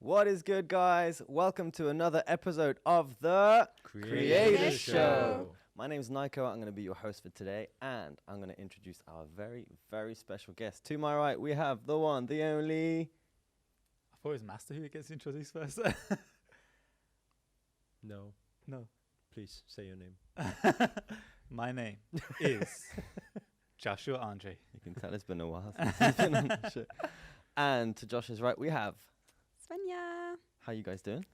What is good, guys? Welcome to another episode of the Creator Show. My name is Nico. I'm going to be your host for today, and I'm going to introduce our very, very special guest. To my right, we have the one, the only. I thought it was Master who gets introduced first. No. No. Please say your name. My name is Joshua Andre. You can tell it's been a while since he's been on the show. And to Josh's right, we have. Svenja. How you guys doing?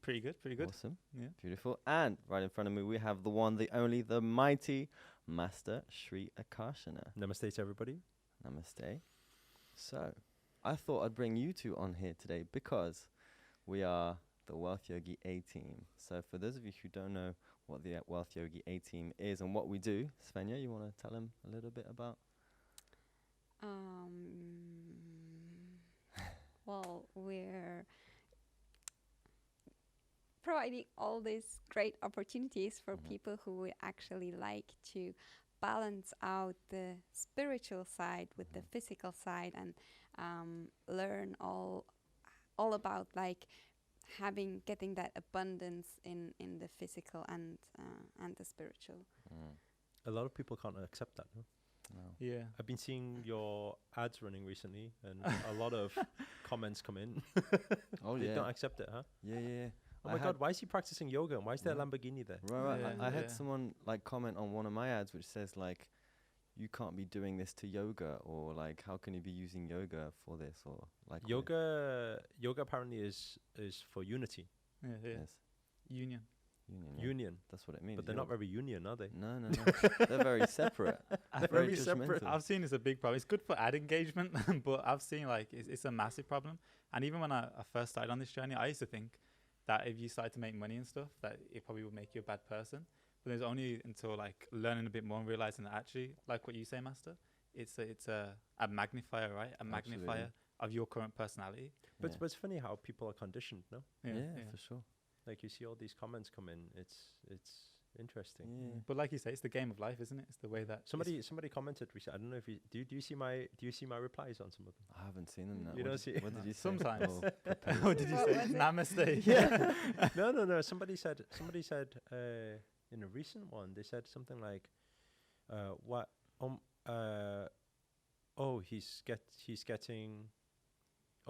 Pretty good, pretty good. Awesome. Yeah. Beautiful. And right in front of me, we have the one, the only, the mighty Master Sri Akarshana. Namaste to everybody. Namaste. So, I thought I'd bring you two on here today because we are the Wealth Yogi A-Team. So, for those of you who don't know what the Wealth Yogi A-Team is and what we do, Svenja, you want to tell them a little bit about? Well, we're providing all these great opportunities for people who would actually like to balance out the spiritual side with the physical side and learn all about like getting that abundance in the physical and the spiritual. A lot of people can't accept that, no? No. Yeah. I've been seeing your ads running recently, and a lot of comments come in. Oh, They yeah. don't accept it, huh? Yeah. Oh my God, why is he practicing yoga? And why is there a Lamborghini there? Right. Yeah, I had yeah. someone like comment on one of my ads which says like, you can't be doing this to yoga, or like, how can you be using yoga for this, or like Yoga apparently is for unity, Yeah. Yes. Union. union. That's what it means. But they're not very union, are they? No. They're very separate. They're very very separate. judgmental. I've seen it's a big problem. It's good for ad engagement, but I've seen like it's a massive problem. And even when I first started on this journey, I used to think that if you started to make money and stuff, that it probably would make you a bad person. But it's only until like learning a bit more and realizing that actually, like what you say, Master, it's a magnifier, right? A magnifier of your current personality. But Yeah. it's funny how people are conditioned, no? Yeah, for sure. Like you see all these comments come in. It's interesting. Yeah. But like you say, it's the game of life, isn't it? It's the way that Somebody commented recently. I don't know if you do you see my replies on some of them? I haven't seen them. Now. You don't see- What did you say? Sometimes. Oh, what did you What say? was it? Namaste. Yeah. No. Somebody said in a recent one they said something like,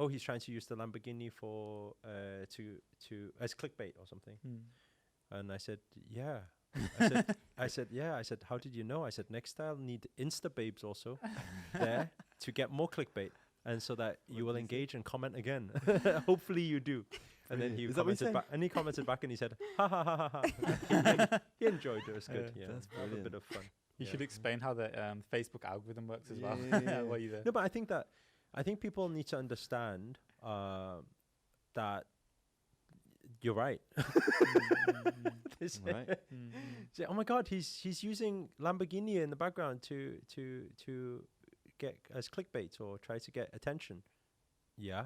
he's trying to use the Lamborghini for to as clickbait or something. And I said, yeah. I said, how did you know? I said, next I'll need Insta babes also there to get more clickbait. And so that you will engage and comment again. Hopefully you do. And then he Is that what he commented back, and he commented back, and he said, "Ha ha ha ha ha." He enjoyed it. It was good. Yeah, That's have a brilliant. bit of fun. You Yeah. should explain how the Facebook algorithm works as well. Yeah. While you're there. No, but I think people need to understand that you're right. Right. Say, oh my God, he's using Lamborghini in the background to get as clickbait or try to get attention. Yeah.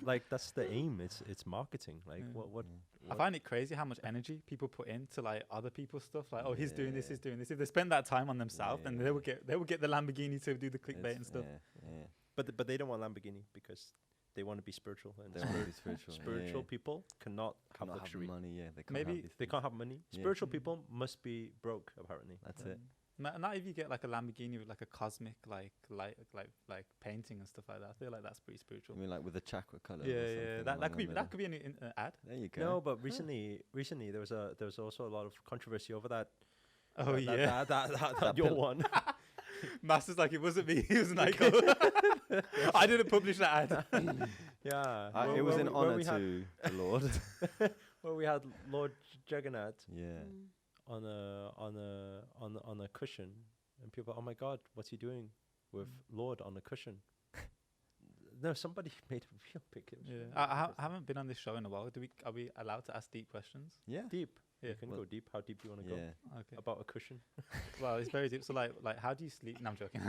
Like that's the aim. It's marketing. Like what I find it crazy how much energy people put into like other people's stuff. Like, oh, he's doing this, he's doing this. If they spend that time on themselves, then they would get the Lamborghini to do the clickbait and stuff. Yeah. But they don't want Lamborghini because they want to be spiritual, and They want to be spiritual. spiritual people cannot have Cannot luxury. money. Yeah, they can't Maybe have these They things. can't have money. Yeah. Spiritual people must be broke, apparently. That's it. Not if you get like a Lamborghini with like a cosmic like painting and stuff like that. I feel like that's pretty spiritual. I mean, like with the chakra color. Yeah. That could be an ad. There you go. No, but recently there was also a lot of controversy over that. Oh that your pill. one. Master's like, it wasn't me. It was Nico. I didn't publish that ad. Yeah, It was an where honor we had- to the Lord. where we had Lord Jagannath Yeah. on a cushion, and people, oh my God, what's he doing with Lord on a cushion? No, somebody made a real big. Yeah. I haven't been on this show in a while. Are we allowed to ask deep questions? Yeah. Deep. Yeah. You can Well, go deep. How deep do you want to Yeah. Okay. go about a cushion? Well, it's very deep. So like how do you sleep? No, I'm joking.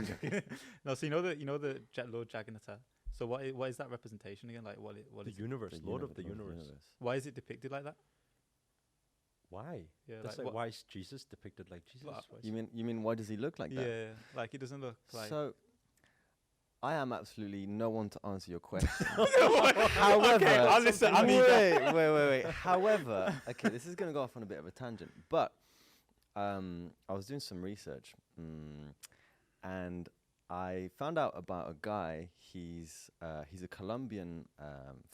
No, so you know the Lord Jagannath. So what is that representation again? Like what The is it? universe, Lord of the universe. Why is it depicted like that? Why? Yeah, That's like like what- why is Jesus depicted like Jesus? Well, Why is You mean why does he look like that? Yeah, like it doesn't look like. So I am absolutely no one to answer your question. However, okay, I'll listen. I need that. Wait. However, okay, this is going to go off on a bit of a tangent, but I was doing some research, and I found out about a guy. He's a Colombian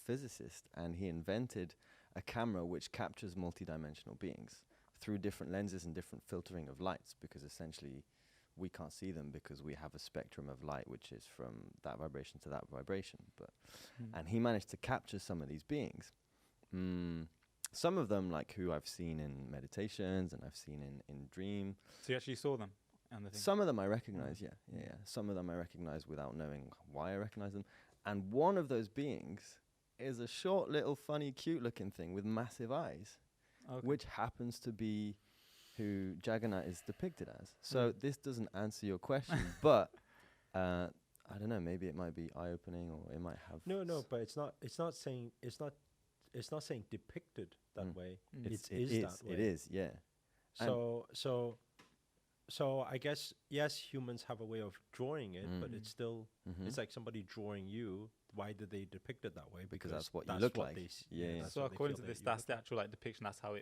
physicist, and he invented a camera which captures multidimensional beings through different lenses and different filtering of lights, because essentially we can't see them because we have a spectrum of light which is from that vibration to that vibration. But and he managed to capture some of these beings. Some of them, like who I've seen in meditations and I've seen in dream. So you actually saw them and the thing? Some of them I recognize, yeah. Some of them I recognize without knowing why I recognize them. And one of those beings is a short, little, funny, cute-looking thing with massive eyes, which happens to be who Jagannath is depicted as. So this doesn't answer your question, but I don't know. Maybe it might be eye-opening, or it might have. No, but it's not saying depicted that way. It is that way. It is, yeah. So I guess yes, humans have a way of drawing it, but it's still it's like somebody drawing you. Why did they depict it that way? Because that's what you look like. Yeah. So according to this, that's the actual depiction. That's how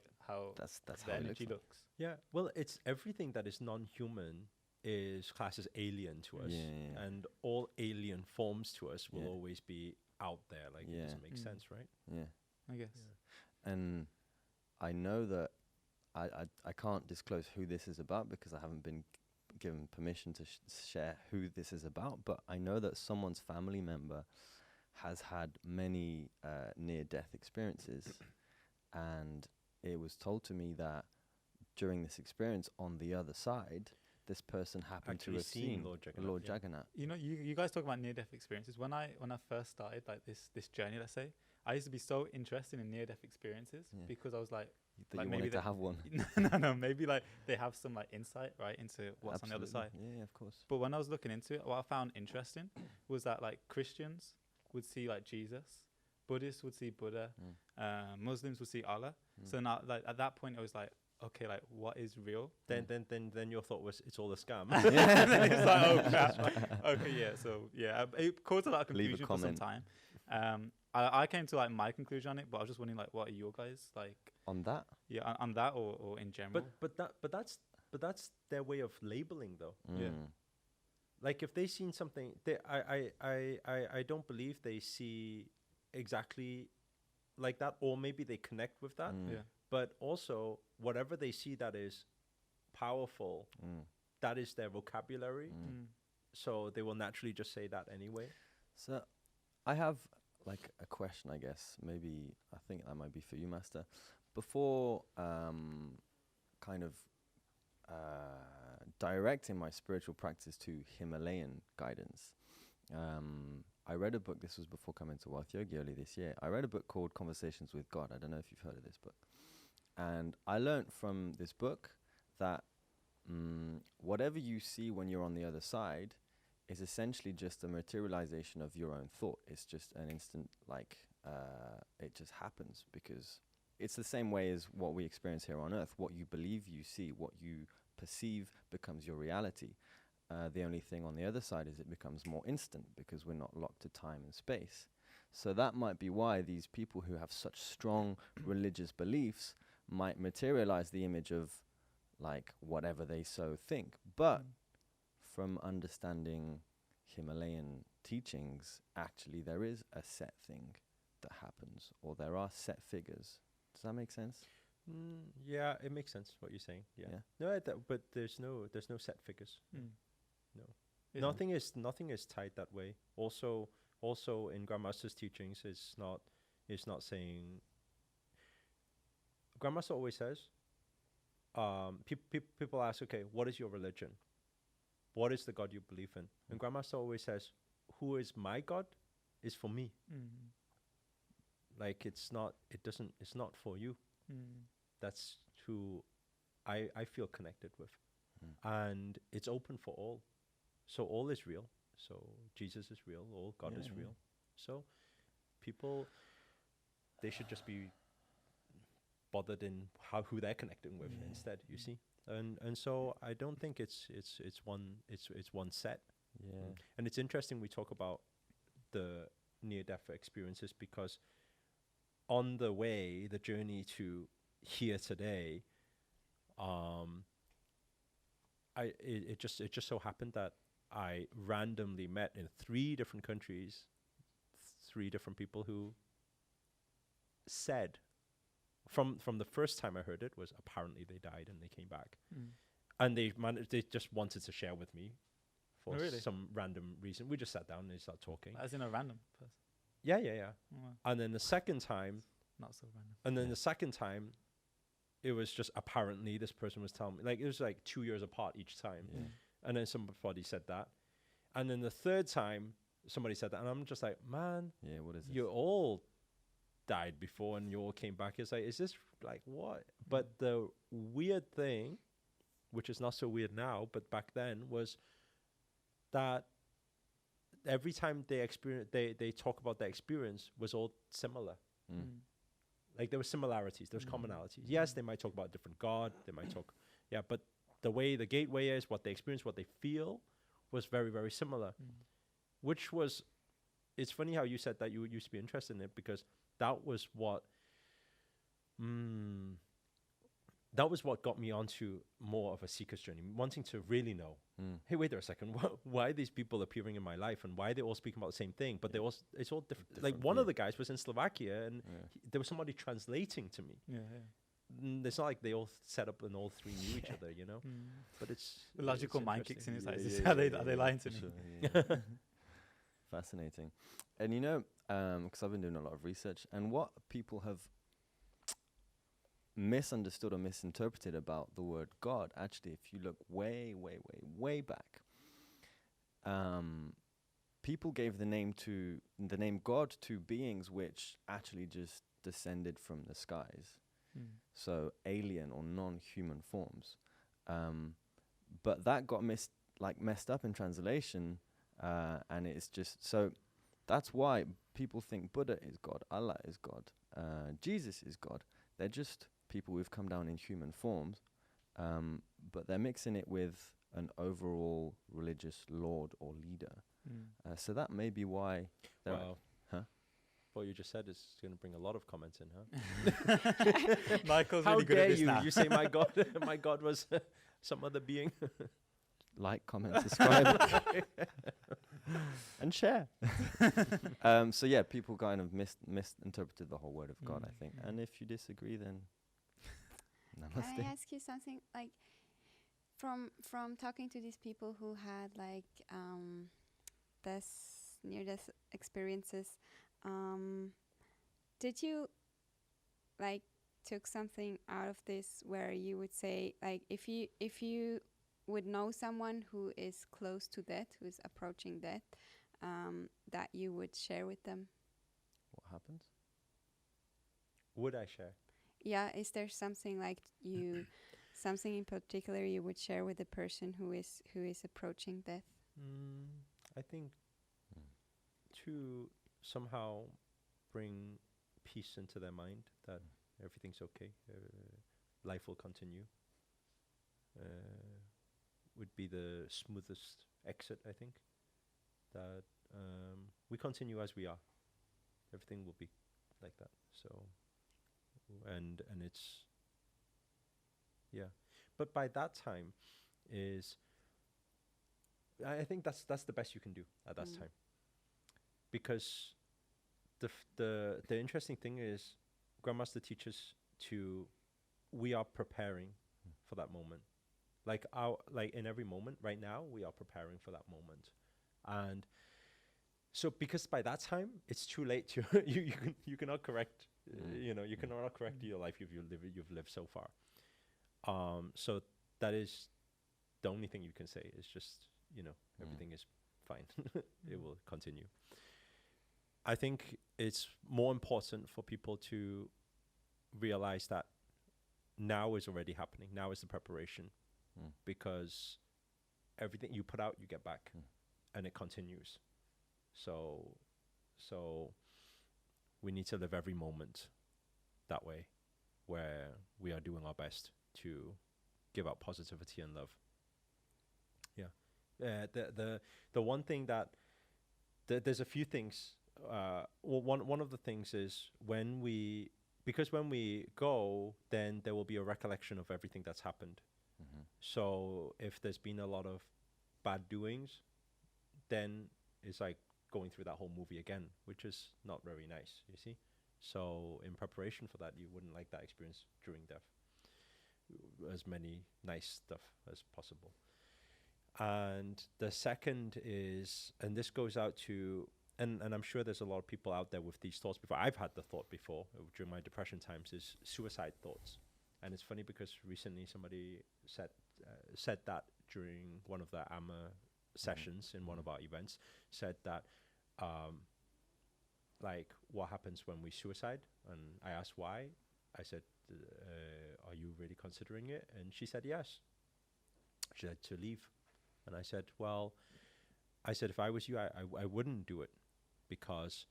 that's the how energy looks. Yeah. Well, it's everything that is non-human is classed as alien to us, and all alien forms to us will always be out there. Like it doesn't make sense, right? Yeah. I guess. Yeah. And I know that I can't disclose who this is about because I haven't been given permission to share who this is about, but I know that someone's family member has had many near-death experiences, and it was told to me that during this experience on the other side, this person happened to have seen Lord Jagannath. You know, you guys talk about near-death experiences. When I first started like this journey, let's say, I used to be so interested in near-death experiences because I was like you wanted to have one. no, maybe like they have some like insight right into what's on the other side. Yeah, of course. But when I was looking into it, what I found interesting was that like Christians would see like Jesus, Buddhists would see Buddha, Muslims would see Allah. So now, like at that point, it was like, okay, like what is real? Then your thought was it's all a scam. Then it's like, oh crap. Okay, yeah. So yeah, it caused a lot of confusion for some time. I came to like my conclusion on it, but I was just wondering like, what are your guys like on that? Yeah, on that or in general. But that's their way of labeling though. Yeah. Like if they seen something, I don't believe they see exactly like that, or maybe they connect with that. Yeah. But also, whatever they see that is powerful, that is their vocabulary. So they will naturally just say that anyway. So I have like a question, I guess. Maybe I think that might be for you, Master. Before kind of directing my spiritual practice to Himalayan guidance, I read a book. This was before coming to Wealth Yogi early this year. I read a book called Conversations with God. I don't know if you've heard of this book. And I learned from this book that whatever you see when you're on the other side is essentially just a materialization of your own thought. It's just an instant, like, it just happens because it's the same way as what we experience here on Earth. What you believe you see, what you perceive becomes your reality. The only thing on the other side is it becomes more instant because we're not locked to time and space. So that might be why these people who have such strong religious beliefs might materialize the image of like whatever they so think. But from understanding Himalayan teachings, actually there is a set thing that happens, or there are set figures. Does that make sense? Yeah, it makes sense what you're saying. Yeah. No, but there's no set figures. No, nothing is tied that way. Also in Grandmaster's teachings, it's not saying. Grandmaster always says, people ask, okay, what is your religion? What is the God you believe in? And Grandmaster always says, who is my God is for me. Like it's not for you. That's who I feel connected with. And it's open for all. So all is real. So Jesus is real. All God is real. So people, they should just be bothered in who they're connecting with instead. You see, and so I don't think it's one set. Yeah. And it's interesting we talk about the near-death experiences, because on the way, the journey to here today, it just so happened that I randomly met in 3 different countries 3 different people who said from the first time I heard it was apparently they died and they came back, and they just wanted to share with me for some random reason. We just sat down and they started talking. As in a random person. Yeah. Oh, wow. And then the second time, Not so random. and then the second time, it was just apparently this person was telling me, like, it was like 2 years apart each time. Yeah. And then somebody said that. And then the third time, somebody said that. And I'm just like, man, Yeah, what is this? you all died before and you all came back. It's like, is this like what? But the weird thing, which is not so weird now, but back then, was that every time they talk about their experience was all similar. Like there were similarities, there's commonalities. Yes, they might talk about a different God, they might talk, but the way the gateway is, what they experience, what they feel, was very, very similar. Which was, it's funny how you said that you used to be interested in it, because that was what got me onto more of a seeker's journey, wanting to really know, hey, wait there a second, why are these people appearing in my life, and why are they all speaking about the same thing? But it's all different. Like one of the guys was in Slovakia, and there was somebody translating to me. It's not like they all set up and all 3 knew each other, you know. But it's the logical it's mind kicks in. It's like, interesting. are they lying to me? Sure, fascinating. And you know, because I've been doing a lot of research, and what people have misunderstood or misinterpreted about the word God, actually, if you look way, way, way, way back, people gave the name God to beings which actually just descended from the skies. So alien or non-human forms. But that got messed up in translation, and it's just, so that's why people think Buddha is God, Allah is God, Jesus is God. They're just people who've come down in human forms, but they're mixing it with an overall religious lord or leader. So that may be why. Wow. Huh? What you just said is going to bring a lot of comments in, huh? Michael's How really good dare at this you? now. You say my God, my God was some other being. Like, comment, subscribe, and share. So yeah, people kind of misinterpreted the whole word of God, I think. And if you disagree, then namaste. Can I ask you something? Like, from talking to these people who had like this near-death experiences, did you like took something out of this where you would say, like, if you would know someone who is close to death, who is approaching death, that you would share with them? What happens? Would I share? Yeah, is there something like something in particular you would share with the person who is approaching death? I think to somehow bring peace into their mind, that everything's okay, life will continue, would be the smoothest exit, I think. That we continue as we are. Everything will be like that. So, and it's, but by that time is, I think that's the best you can do at that time, because the interesting thing is, Grandmaster teaches we are preparing for that moment. Like in every moment right now, we are preparing for that moment. And so, because by that time it's too late to you cannot correct, you cannot correct your life you've lived so far. So that is the only thing you can say is just, everything is fine. It will continue. I think it's more important for people to realize that now is already happening. Now is the preparation, because everything you put out, you get back, and it continues. So we need to live every moment that way, where we are doing our best to give out positivity and love. Yeah, The one thing that there's a few things. One of the things is because when we go, then there will be a recollection of everything that's happened. Mm-hmm. So if there's been a lot of bad doings, then it's like going through that whole movie again, which is not very nice, you see. So in preparation for that, you wouldn't like that experience during death. As many nice stuff as possible. And the second is, and this goes out to, and I'm sure there's a lot of people out there with these thoughts before. I've had the thought before during my depression times, is suicide thoughts. And it's funny because recently somebody said that during one of the AMA sessions in one of our events, said that like, what happens when we suicide? And I asked why. I said, are you really considering it? And she said yes. She said to leave. And I said, well, if I was you, I wouldn't do it, because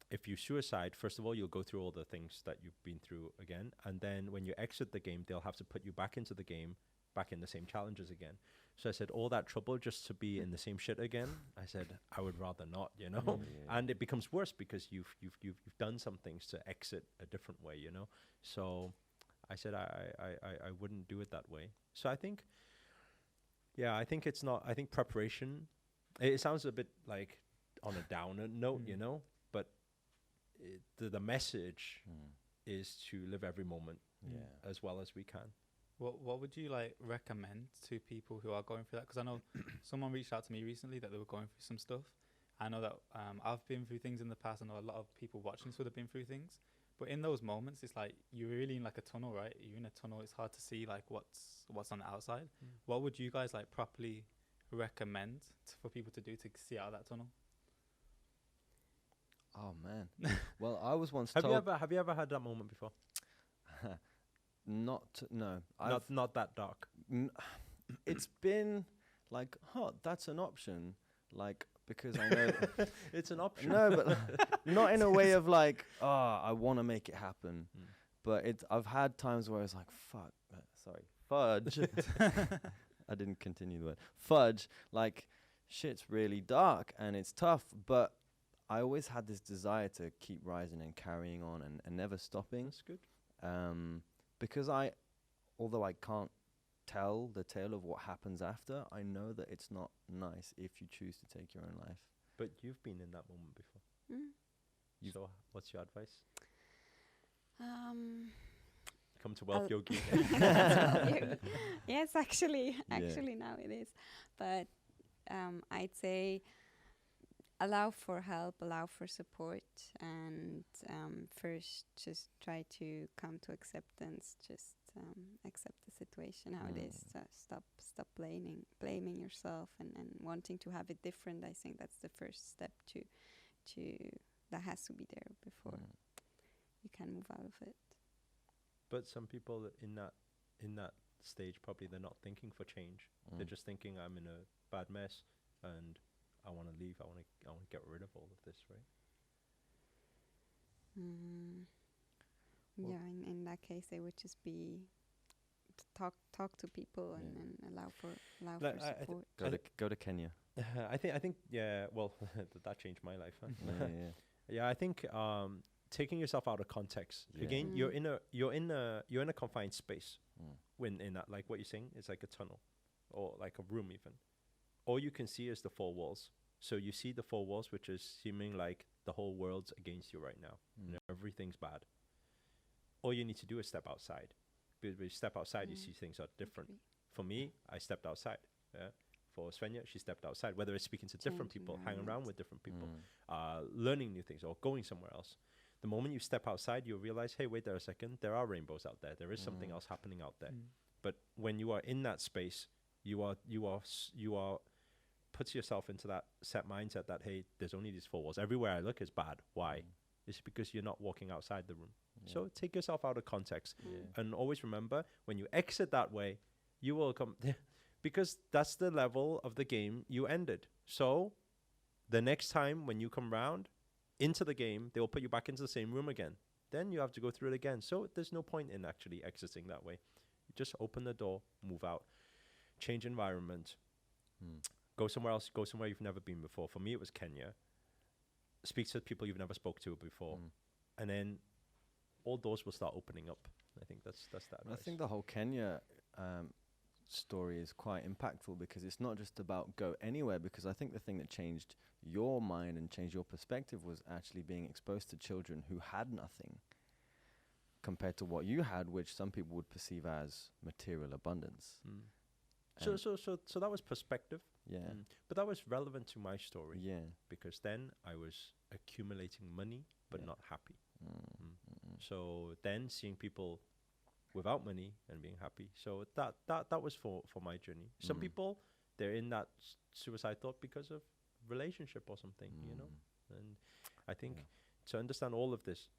if you suicide, first of all, you'll go through all the things that you've been through again. And then when you exit the game, they'll have to put you back into the game, back in the same challenges again. So I said, all that trouble just to be in the same shit again. I said, I would rather not, you know. Yeah. And it becomes worse because you've done some things to exit a different way, you know. So I said, I wouldn't do it that way. So I think, I think it's not. I think preparation. It sounds a bit like on a downer note, you know, but the message is to live every moment as well as we can. What would you like recommend to people who are going through that? Because I know someone reached out to me recently that they were going through some stuff. I know that I've been through things in the past. I know a lot of people watching this would have been through things. But in those moments, it's like you're really in like a tunnel, right? You're in a tunnel. It's hard to see like what's on the outside. What would you guys like properly recommend for people to do to see out of that tunnel? Oh man. Well, I was once Have told. you ever had that moment before? No. Not that dark. It's been like, that's an option. Like, because I know It's an option. no, but not in a way of like, I want to make it happen. But I've had times where it's like, fudge. I didn't continue the word. Fudge, like, shit's really dark and it's tough, but I always had this desire to keep rising and carrying on and never stopping. That's good. Because although I can't tell the tale of what happens after, I know that it's not nice if you choose to take your own life. But you've been in that moment before. So what's your advice? Come to Wealth Yogi. Yes, actually now it is. But I'd say allow for help, allow for support, and first just try to come to acceptance. Just accept the situation how it is. Stop blaming yourself and wanting to have it different. I think that's the first step to that has to be there before you can move out of it. But some people in that stage, probably they're not thinking for change. They're just thinking, I'm in a bad mess and I want to leave. I want to get rid of all of this, right? Well, In that case, they would just be talk to people and allow for support. Go to Kenya. I think well, that changed my life. Huh? Yeah. Yeah, I think taking yourself out of context. Yeah. Again, you're in a confined space. When in that, like what you're saying, it's like a tunnel or like a room even. All you can see is the four walls. So you see the four walls, which is seeming like the whole world's against you right now. And everything's bad. All you need to do is step outside. Because when you step outside, you see things are different. For me, I stepped outside. Yeah. For Svenja, she stepped outside. Whether it's speaking to different people, hanging around with different people, learning new things, or going somewhere else. The moment you step outside, you realize, hey, wait there a second. There are rainbows out there. There is something else happening out there. But when you are in that space, you are puts yourself into that set mindset that, hey, there's only these four walls. Everywhere I look is bad. Why? It's because you're not walking outside the room. So take yourself out of context. And always remember, when you exit that way, you will come... because that's the level of the game you ended. So the next time when you come round into the game, they will put you back into the same room again. Then you have to go through it again. So there's no point in actually exiting that way. You just open the door, move out, change environment, Go somewhere else. Go somewhere you've never been before. For me, it was Kenya. Speak to people you've never spoke to before, and then all doors will start opening up. I think that's that I think the whole Kenya story is quite impactful because it's not just about go anywhere, because I think the thing that changed your mind and changed your perspective was actually being exposed to children who had nothing compared to what you had, which some people would perceive as material abundance. So that was perspective. Yeah. But that was relevant to my story. Yeah. Because then I was accumulating money but not happy. So then seeing people without money and being happy. So that was for my journey. Some people, they're in that suicide thought because of relationship or something, you know. And I think to understand all of this,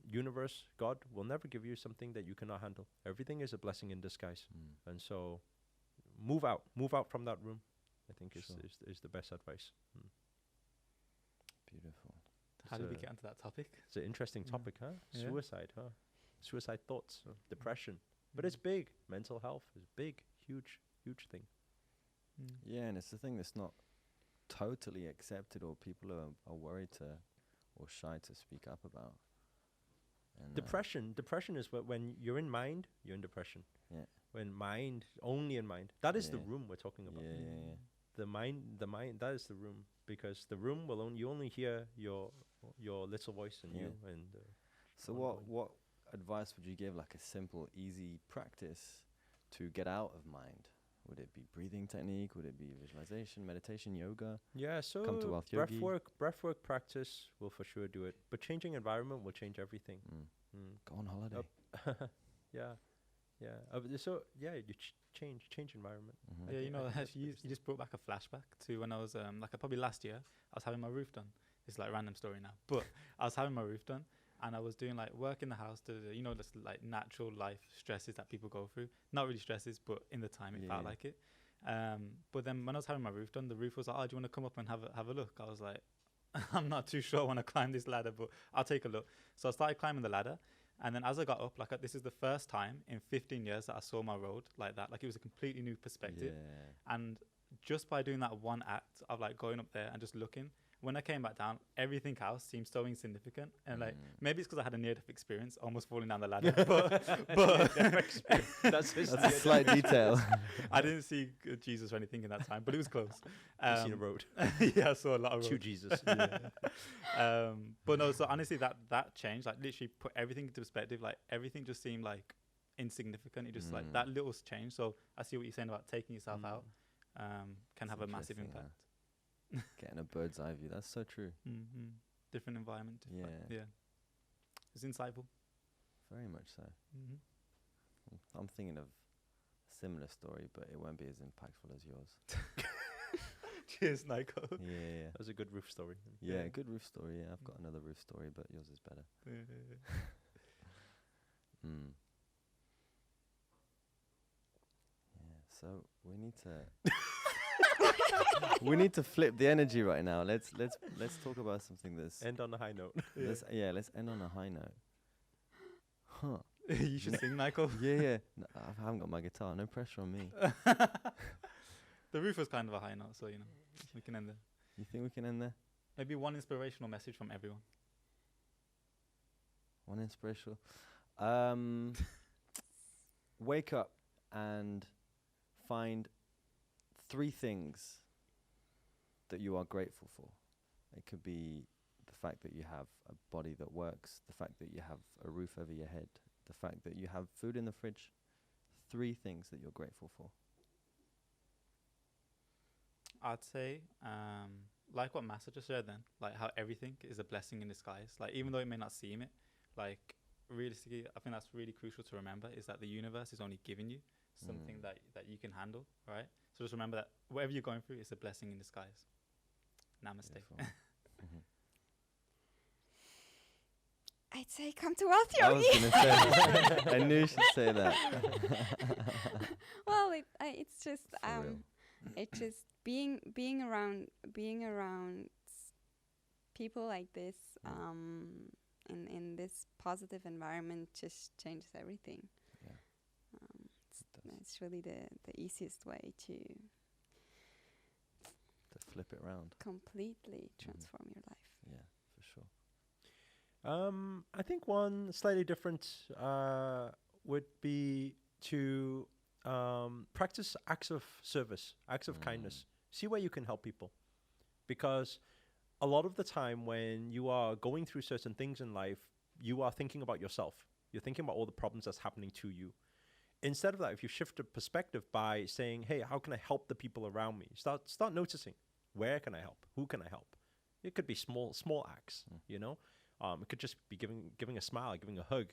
universe, God will never give you something that you cannot handle. Everything is a blessing in disguise. And so move out from that room, I think is the best advice. Beautiful. How did we get onto that topic? It's an interesting topic, huh? Yeah. Suicide, huh? Suicide thoughts, depression. But it's big. Mental health is big, huge thing. Yeah, and it's the thing that's not totally accepted, or people are worried to or shy to speak up about. And Depression is when you're in mind, you're in depression. Yeah. When mind, only in mind. That is the room we're talking about. Yeah. The mind, that is the room, because the room will you only hear your little voice and you and. So what advice would you give, like a simple, easy practice to get out of mind? Would it be breathing technique? Would it be visualization, meditation, yoga? Yeah, so Come to Wealth Yogi. breathwork practice will for sure do it. But changing environment will change everything. Go on holiday. You change environment. Yeah, you know, you just brought back a flashback to when I was probably last year. I was having my roof done. It's like a random story now, but I was having my roof done, and I was doing like work in the house to just like natural life stresses that people go through. Not really stresses, but in the time it felt like it. But then when I was having my roof done, the roof was like, "Oh, do you want to come up and have a look?" I was like, "I'm not too sure I want to climb this ladder, but I'll take a look." So I started climbing the ladder. And then as I got up, this is the first time in 15 years that I saw my road like that. Like, it was a completely new perspective. Yeah. And just by doing that one act of like going up there and just looking, when I came back down, everything else seemed so insignificant. And like, maybe it's because I had a near-death experience, almost falling down the ladder. but that's a slight detail. I didn't see Jesus or anything in that time, but it was close. You seen a road? Yeah, I saw a lot of roads. To Jesus. But no, so honestly, that changed. Like, literally put everything into perspective. Like, everything just seemed like insignificant. It just like that little change. So I see what you're saying about taking yourself out. Can have a massive impact. Getting a bird's eye view. That's so true. Different environment. Yeah. It's insightful. Very much so. I'm thinking of a similar story, but it won't be as impactful as yours. Cheers, Nico. Yeah. That was a good roof story. Yeah, good roof story. Yeah, I've got another roof story, but yours is better. Yeah, so we need to flip the energy right now. Let's talk about something that's end on a high note. Let's end on a high note. Huh. You should sing, Nico. Yeah. No, I haven't got my guitar. No pressure on me. The roof was kind of a high note, so we can end there. You think we can end there? Maybe one inspirational message from everyone. One inspirational. Wake up and find 3 things that you are grateful for. It could be the fact that you have a body that works, the fact that you have a roof over your head, the fact that you have food in the fridge. 3 things that you're grateful for. I'd say, like what Master just said then, like how everything is a blessing in disguise. Like, even though it may not seem it, like, realistically, I think that's really crucial to remember, is that the universe is only giving you something that you can handle, right? So just remember that whatever you're going through is a blessing in disguise. Namaste. I'd say come to Wealth I was Yogi. going to say, I knew you should say that. Well, it's just For real. it's just being around people like this in this positive environment just changes everything. Yeah. It's really the easiest way to flip it around. Completely transform your life. Yeah, for sure. I think one slightly different would be to practice acts of service, acts of kindness. See where you can help people. Because a lot of the time when you are going through certain things in life, you are thinking about yourself. You're thinking about all the problems that's happening to you. Instead of that, if you shift the perspective by saying, hey, how can I help the people around me? Start noticing, where can I help? Who can I help? It could be small acts, you know? It could just be giving a smile, giving a hug,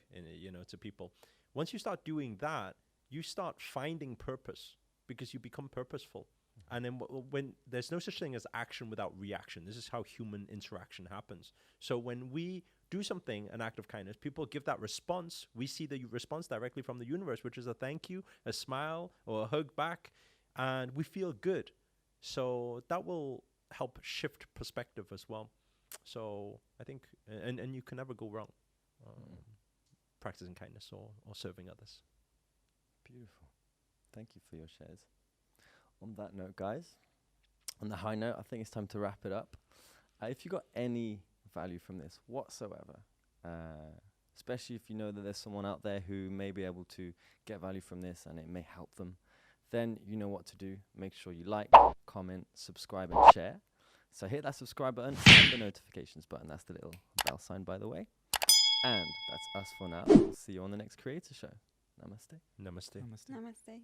to people. Once you start doing that, you start finding purpose because you become purposeful. And then when there's no such thing as action without reaction. This is how human interaction happens. So when we do something, an act of kindness, people give that response. We see the response directly from the universe, which is a thank you, a smile, or a hug back, and we feel good. So that will help shift perspective as well. So I think, and you can never go wrong practicing kindness or serving others. Beautiful. Thank you for your shares. On that note, guys, on the high note, I think it's time to wrap it up. If you got any value from this whatsoever, especially if you know that there's someone out there who may be able to get value from this and it may help them, then you know what to do. Make sure you like, comment, subscribe, and share. So hit that subscribe button and the notifications button. That's the little bell sign, by the way. And that's us for now. We'll see you on the next Creator Show. Namaste. Namaste. Namaste. Namaste.